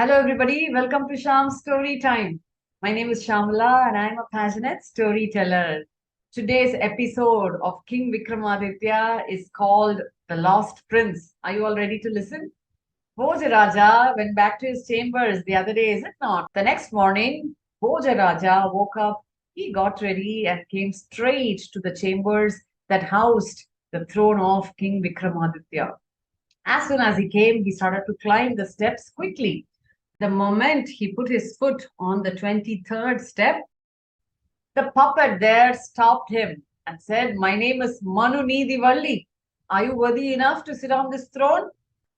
Hello, everybody. Welcome to Shyam's Storytime. My name is Shyamala and I'm a passionate storyteller. Today's episode of King Vikramaditya is called The Lost Prince. Are you all ready to listen? Bhojaraja went back to his chambers the other day, is it not? The next morning, Bhojaraja woke up, he got ready and came straight to the chambers that housed the throne of King Vikramaditya. As soon as he came, he started to climb the steps quickly. The moment he put his foot on the 23rd step, the puppet there stopped him and said, "My name is Manu Needi Valli. Are you worthy enough to sit on this throne?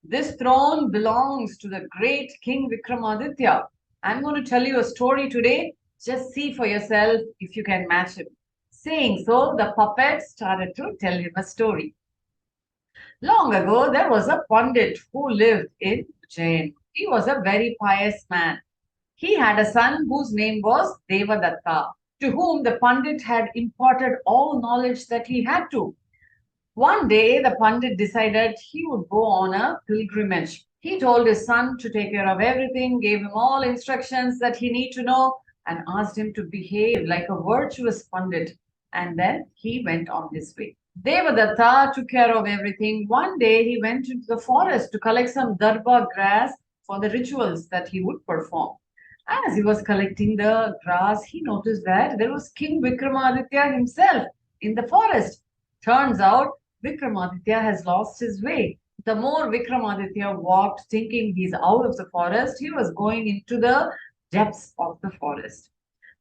This throne belongs to the great King Vikramaditya. I'm going to tell you a story today. Just see for yourself if you can match him." Saying so, the puppet started to tell him a story. Long ago, there was a Pandit who lived in Ujjain. He was a very pious man. He had a son whose name was Devadatta, to whom the Pandit had imparted all knowledge that he had to. One day, the Pandit decided he would go on a pilgrimage. He told his son to take care of everything, gave him all instructions that he need to know, and asked him to behave like a virtuous Pandit. And then he went on his way. Devadatta took care of everything. One day, he went into the forest to collect some darba grass for the rituals that he would perform. As he was collecting the grass, he noticed that there was King Vikramaditya himself in the forest. Turns out, Vikramaditya has lost his way. The more Vikramaditya walked, thinking he's out of the forest, he was going into the depths of the forest.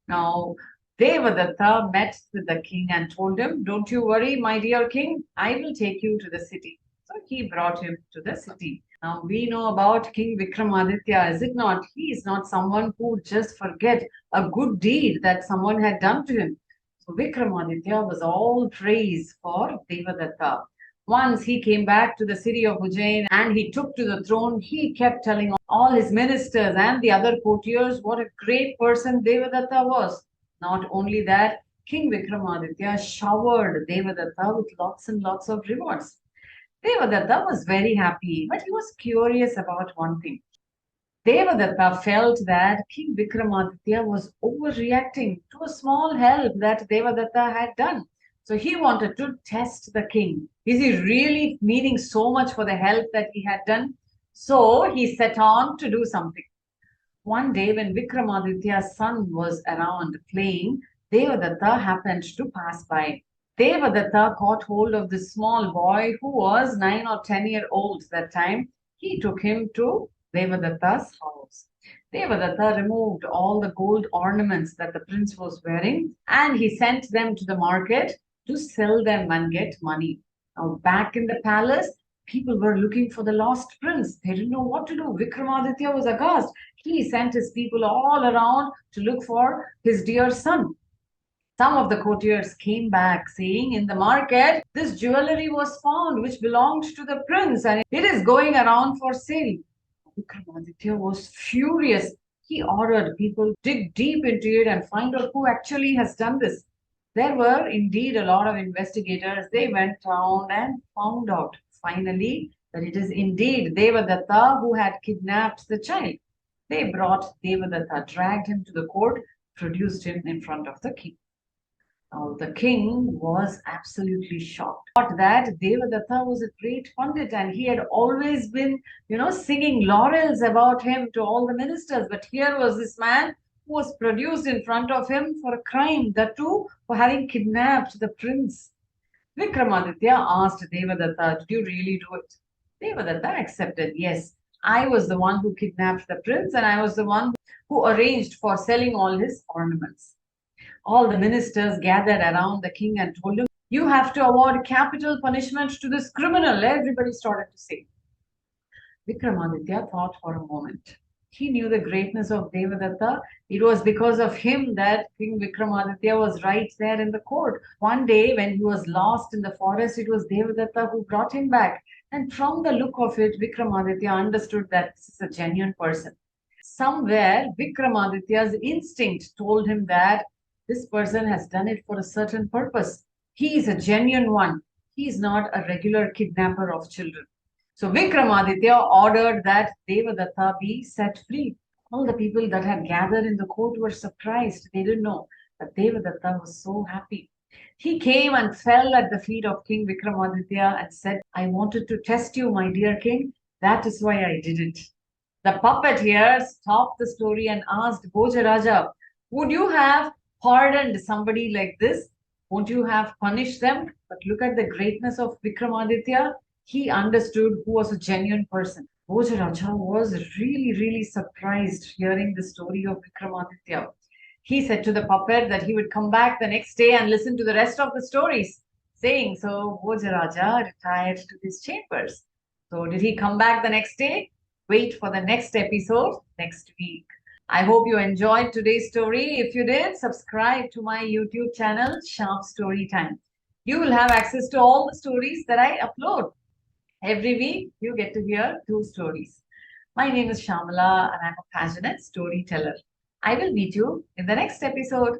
Now, Devadatta met with the king and told him, "Don't you worry, my dear king, I will take you to the city." So he brought him to the city. Now we know about King Vikramaditya, is it not? He is not someone who would just forget a good deed that someone had done to him. So Vikramaditya was all praise for Devadatta. Once he came back to the city of Ujjain and he took to the throne, he kept telling all his ministers and the other courtiers what a great person Devadatta was. Not only that, King Vikramaditya showered Devadatta with lots and lots of rewards. Devadatta was very happy, but he was curious about one thing. Devadatta felt that King Vikramaditya was overreacting to a small help that Devadatta had done. So he wanted to test the king. Is he really needing so much for the help that he had done? So he set on to do something. One day, when Vikramaditya's son was around playing, Devadatta happened to pass by. Devadatta caught hold of this small boy who was 9 or 10 years old that time. He took him to Devadatta's house. Devadatta removed all the gold ornaments that the prince was wearing and he sent them to the market to sell them and get money. Now, back in the palace, people were looking for the lost prince. They didn't know what to do. Vikramaditya was aghast. He sent his people all around to look for his dear son. Some of the courtiers came back saying, "In the market, this jewelry was found which belonged to the prince and it is going around for sale." Vikramaditya was furious. He ordered people to dig deep into it and find out who actually has done this. There were indeed a lot of investigators. They went around and found out finally that it is indeed Devadatta who had kidnapped the child. They brought Devadatta, dragged him to the court, produced him in front of the king. Now, the king was absolutely shocked. Thought that Devadatta was a great Pandit and he had always been, singing laurels about him to all the ministers. But here was this man who was produced in front of him for a crime, that too for having kidnapped the prince. Vikramaditya asked Devadatta, "Did you really do it?" Devadatta accepted, "Yes, I was the one who kidnapped the prince and I was the one who arranged for selling all his ornaments." All the ministers gathered around the king and told him, "You have to award capital punishment to this criminal." Everybody started to say. Vikramaditya thought for a moment. He knew the greatness of Devadatta. It was because of him that King Vikramaditya was right there in the court. One day, when he was lost in the forest, it was Devadatta who brought him back. And from the look of it, Vikramaditya understood that this is a genuine person. Somewhere, Vikramaditya's instinct told him that this person has done it for a certain purpose. He is a genuine one. He is not a regular kidnapper of children. So Vikramaditya ordered that Devadatta be set free. All the people that had gathered in the court were surprised. They didn't know that Devadatta was so happy. He came and fell at the feet of King Vikramaditya and said, I wanted to test you, my dear king. That is why I did it. The puppet here stopped the story and asked Bhojaraja, would you have pardoned somebody like this? Won't you have punished them? But look at the greatness of Vikramaditya. He understood who was a genuine person. Bhojaraja was really, really surprised hearing the story of Vikramaditya. He said to the puppet that he would come back the next day and listen to the rest of the stories. Saying so, Bhojaraja retired to his chambers. So, did he come back the next day? Wait for the next episode next week. I hope you enjoyed today's story. If you did, subscribe to my YouTube channel, 𝐊𝐲𝐬𝐧𝐠. You will have access to all the stories that I upload. Every week, you get to hear 2 stories. My name is Shyamala and I'm a passionate storyteller. I will meet you in the next episode.